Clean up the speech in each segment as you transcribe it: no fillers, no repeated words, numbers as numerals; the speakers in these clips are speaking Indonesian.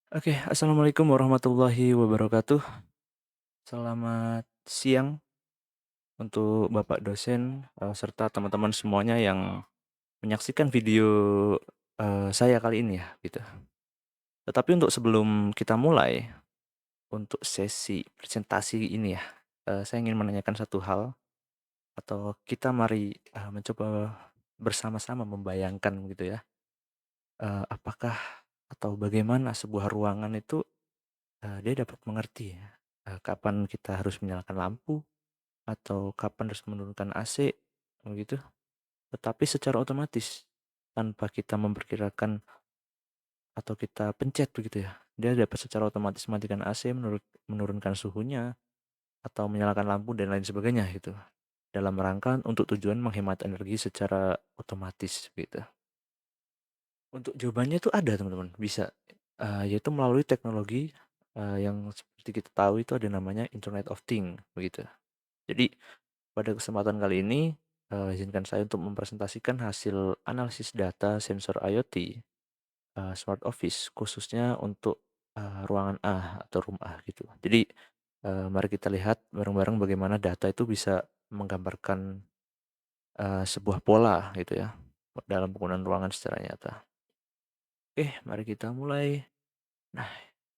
Oke, assalamualaikum warahmatullahi wabarakatuh. Selamat siang untuk Bapak dosen serta teman-teman semuanya yang menyaksikan video saya kali ini ya, gitu. Tetapi untuk sebelum kita mulai untuk sesi presentasi ini ya, saya ingin menanyakan satu hal atau kita mari mencoba bersama-sama membayangkan gitu ya, apakah atau bagaimana sebuah ruangan itu dia dapat mengerti ya, kapan kita harus menyalakan lampu atau kapan harus menurunkan AC begitu, tetapi secara otomatis tanpa kita memperkirakan atau kita pencet begitu ya, dia dapat secara otomatis mematikan AC, menurunkan suhunya atau menyalakan lampu dan lain sebagainya gitu. Dalam rangka untuk tujuan menghemat energi secara otomatis gitu. Untuk jawabannya itu ada teman-teman, bisa, yaitu melalui teknologi, yang seperti kita tahu itu ada namanya Internet of Things begitu. Jadi pada kesempatan kali ini, izinkan saya untuk mempresentasikan hasil analisis data sensor IoT, smart office khususnya untuk, ruangan A atau room A gitu. Jadi, mari kita lihat bareng-bareng bagaimana data itu bisa menggambarkan, sebuah pola gitu ya, dalam penggunaan ruangan secara nyata. Oke, mari kita mulai. Nah,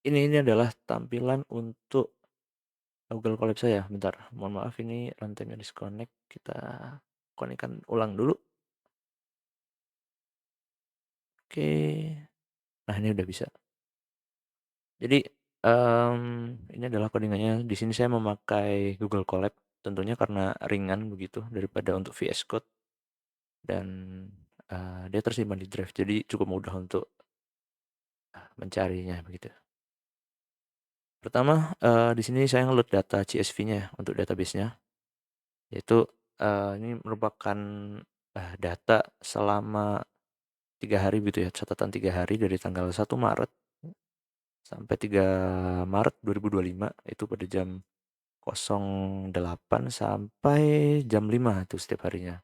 ini adalah tampilan untuk Google Colab saya, bentar, mohon maaf ini rantainya disconnect, kita konekkan ulang dulu. Oke. Nah, ini udah bisa. Jadi, ini adalah codingannya. Di sini saya memakai Google Colab, tentunya karena ringan begitu daripada untuk VS Code dan, dia tersimpan di drive, jadi cukup mudah untuk, mencarinya begitu. Pertama, di sini saya nge-load data CSV-nya ya, untuk database-nya, yaitu, ini merupakan, data selama 3 hari gitu ya, catatan 3 hari dari tanggal 1 Maret sampai 3 Maret 2025 itu pada jam 08.00 sampai jam 5 itu setiap harinya.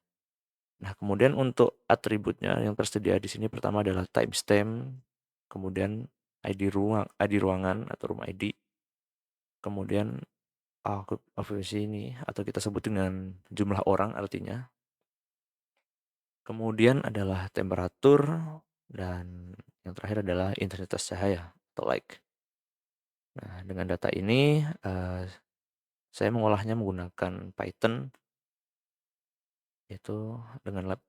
Nah, kemudian untuk atributnya yang tersedia di sini pertama adalah timestamp, kemudian ID ruangan atau room ID, kemudian okupansi ini atau kita sebut dengan jumlah orang artinya, kemudian adalah temperatur, dan yang terakhir adalah intensitas cahaya atau light. Nah, dengan data ini, saya mengolahnya menggunakan Python, yaitu dengan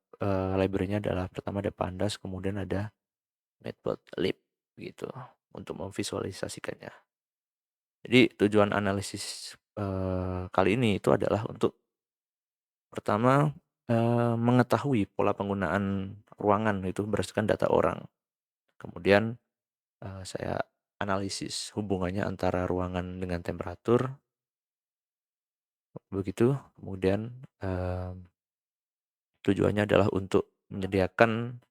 library-nya adalah pertama ada Pandas, kemudian ada Matplotlib gitu, untuk memvisualisasikannya. Jadi tujuan analisis, kali ini itu adalah untuk pertama, mengetahui pola penggunaan ruangan itu berdasarkan data orang. Kemudian, saya analisis hubungannya antara ruangan dengan temperatur, begitu. Kemudian, tujuannya adalah untuk menyediakan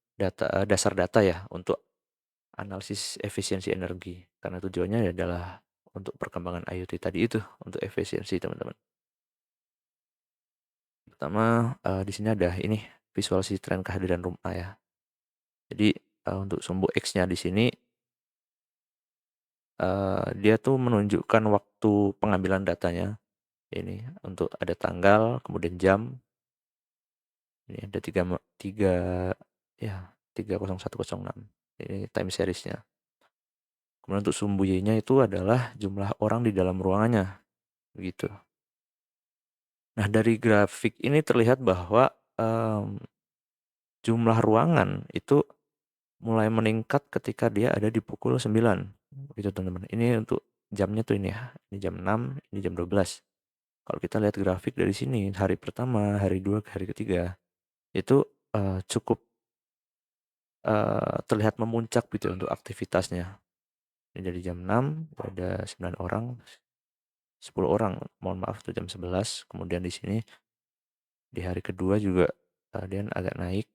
dasar data ya untuk analisis efisiensi energi, karena tujuannya adalah untuk perkembangan IoT tadi itu, untuk efisiensi teman-teman. Pertama, di sini ada ini, visualisasi tren kehadiran room A ya. Jadi, untuk sumbu X-nya di sini, dia tuh menunjukkan waktu pengambilan datanya, ini untuk ada tanggal, kemudian jam, ini ada 3 ya, 30106, ini time series-nya. Kemudian untuk sumbu Y-nya itu adalah jumlah orang di dalam ruangannya, begitu. Nah, dari grafik ini terlihat bahwa, jumlah ruangan itu mulai meningkat ketika dia ada di pukul 9, gitu teman-teman. Ini untuk jamnya tuh ini ya, ini jam 6, ini jam 12. Kalau kita lihat grafik dari sini, hari pertama, hari 2 ke hari ketiga, itu, cukup, terlihat memuncak gitu ya untuk aktivitasnya. Ini dari jam 6 ada 9 orang, 10 orang, mohon maaf itu jam 11, kemudian di sini di hari kedua juga, dia agak naik,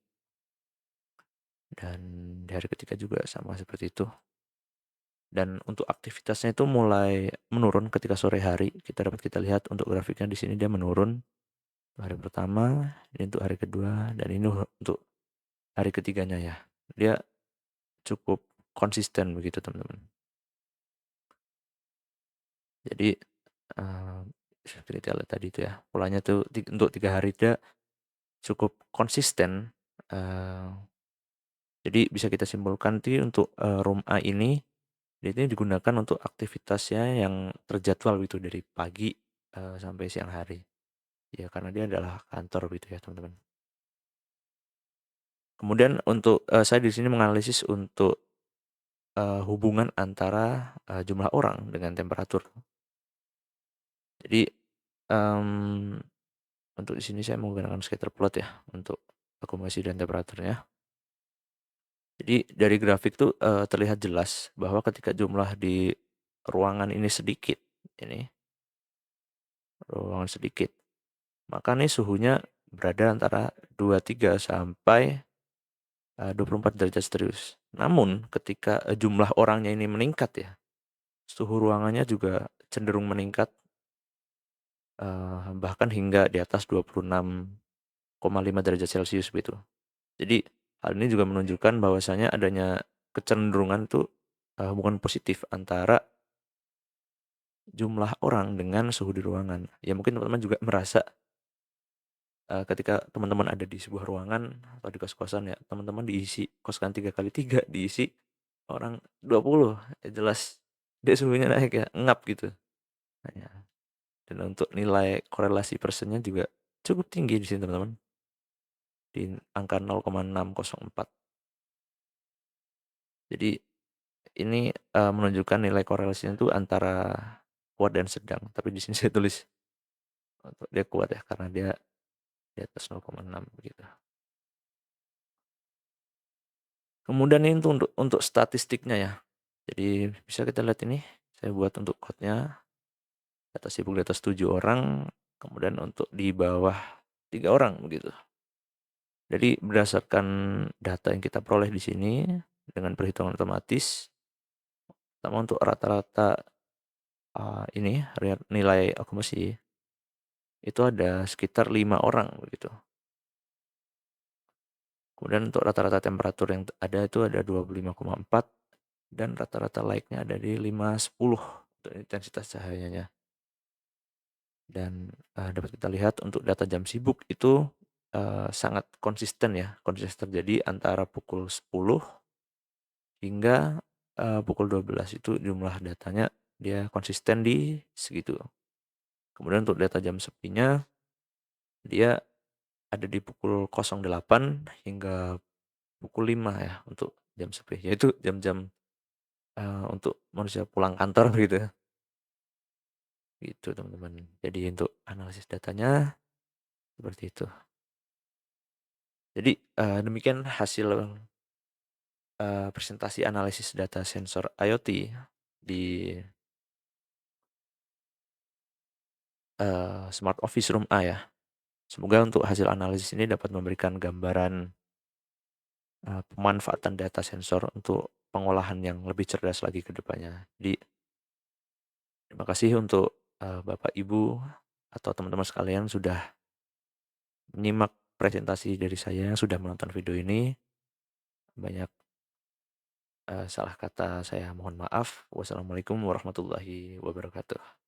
dan di hari ketiga juga sama seperti itu. Dan untuk aktivitasnya itu mulai menurun ketika sore hari, kita lihat untuk grafiknya di sini dia menurun, hari pertama, ini untuk hari kedua, dan ini untuk hari ketiganya ya. Dia cukup konsisten begitu teman-teman. Jadi, seperti kita lihat tadi itu ya, polanya tuh untuk 3 hari dia cukup konsisten, eee, jadi bisa kita simpulkan tuh untuk, room A ini, dia ini digunakan untuk aktivitasnya yang terjadwal gitu dari pagi, sampai siang hari. Ya karena dia adalah kantor gitu ya teman-teman. Kemudian untuk, saya di sini menganalisis untuk, hubungan antara, jumlah orang dengan temperatur. Jadi, mmm, untuk di sini saya menggunakan scatter plot ya untuk akumulasi dan temperaturnya. Jadi dari grafik tuh, terlihat jelas bahwa ketika jumlah di ruangan ini sedikit, ini ruangan sedikit, maka nih suhunya berada antara 23 sampai, 24 derajat Celcius. Namun ketika, jumlah orangnya ini meningkat ya, suhu ruangannya juga cenderung meningkat, bahkan hingga di atas 26,5 derajat Celcius begitu. Jadi hal ini juga menunjukkan bahwasanya adanya kecenderungan tuh, hubungan positif antara jumlah orang dengan suhu di ruangan. Ya mungkin teman-teman juga merasa, ketika teman-teman ada di sebuah ruangan atau di kos-kosan ya, teman-teman diisi koskan 3 kali 3 diisi orang 20, ya jelas dia suhunya naik ya, ngap gitu. Nah ya, dan untuk nilai korelasi persennya juga cukup tinggi di sini teman-teman, di angka 0,604. Jadi ini, menunjukkan nilai korelasinya itu antara kuat dan sedang, tapi di sini saya tulis untuk dia kuat ya, karena dia di atas 0,6 begitu. Kemudian ini tuh untuk statistiknya ya. Jadi bisa kita lihat ini, saya buat untuk quote-nya, data sibuk di atas 7 orang, kemudian untuk di bawah 3 orang begitu. Jadi berdasarkan data yang kita peroleh di sini dengan perhitungan otomatis, pertama untuk rata-rata, ini nilai akumulasi itu ada sekitar 5 orang begitu. Kemudian untuk rata-rata temperatur yang ada itu ada 25,4 dan rata-rata light-nya ada di 510 untuk intensitas cahayanya. Dan, dapat kita lihat untuk data jam sibuk itu, sangat konsisten ya, konsisten terjadi antara pukul 10 hingga, pukul 12 itu jumlah datanya dia konsisten di segitu. Kemudian untuk data jam sepinya, dia ada di pukul 08.00 hingga pukul 5 ya untuk jam sepi, yaitu jam-jam, untuk manusia pulang kantor gitu ya, gitu teman-teman. Jadi untuk analisis datanya seperti itu. Jadi, demikian hasil, presentasi analisis data sensor IoT di, Smart Office Room A ya. Semoga untuk hasil analisis ini dapat memberikan gambaran, pemanfaatan data sensor untuk pengolahan yang lebih cerdas lagi ke depannya. Jadi terima kasih untuk, Bapak, Ibu, atau teman-teman sekalian sudah menyimak presentasi dari saya, sudah menonton video ini. Banyak, salah kata saya mohon maaf. Wassalamualaikum warahmatullahi wabarakatuh.